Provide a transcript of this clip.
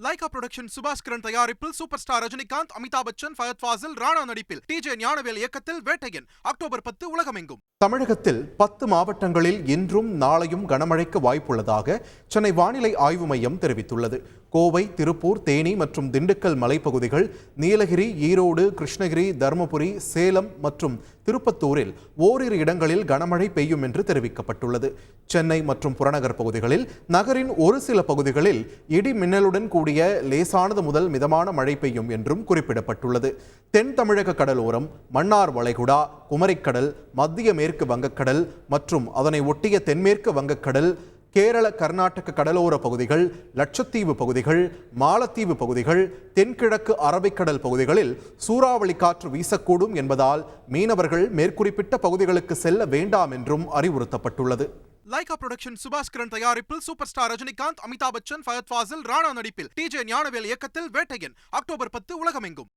Lyca production Subaskaran தயாரிப்பில் super star Rajinikanth, Amitabh Bachchan, Fahadh Fazil, Rana நடிப்பில் DJ Gnanavel இயக்கத்தில் வேட்டையன் அக்டோபர் 10 உலகமெங்கும். தமிழகத்தில் 10 மாவட்டங்களில் இன்றும் நாளையும் கனமழைக்கு வாய்ப்புள்ளதாக சென்னை வானிலை ஆய்வு மையம் தெரிவித்துள்ளது. கோவை, திருப்பூர், தேனி மற்றும் திண்டுக்கல் மலைப்பகுதிகள், நீலகிரி, ஈரோடு, கிருஷ்ணகிரி, தருமபுரி, சேலம் மற்றும் திருப்பத்தூரில் ஓரிரு இடங்களில் கனமழை பெய்யும் என்று தெரிவிக்கப்பட்டுள்ளது. சென்னை மற்றும் புறநகர் பகுதிகளில், நகரின் ஒரு சில பகுதிகளில் இடி மின்னலுடன் கூடிய லேசானது முதல் மிதமான மழை பெய்யும் என்றும் குறிப்பிடப்பட்டுள்ளது. தென் தமிழக கடலோரம், மன்னார் வளைகுடா, குமரிக்கடல், மத்திய மேற்கு வங்கக்கடல் மற்றும் அதனை ஒட்டிய தென்மேற்கு வங்கக்கடல், கேரள கர்நாடக கடலோர பகுதிகள், லட்சத்தீவு பகுதிகள், மாலத்தீவு பகுதிகள், தென்கிழக்கு அரபிக்கடல் பகுதிகளில் சூறாவளி காற்று வீசக்கூடும் என்பதால் மீனவர்கள் மேற்குறிப்பிட்ட பகுதிகளுக்கு செல்ல வேண்டாம் என்றும் அறிவுறுத்தப்பட்டுள்ளது. லைகா புரொடக்ஷன் சுபாஸ்கரன் தயாரிப்பில் சூப்பர் ஸ்டார் ரஜினிகாந்த், அமிதாப் பச்சன், ஃபயத் ஃபாசில், ராணா நடிப்பில் டிஜே ஞானவேல் இயக்கத்தில் வேட்டையன் அக்டோபர் 10 உலகமெங்கும்.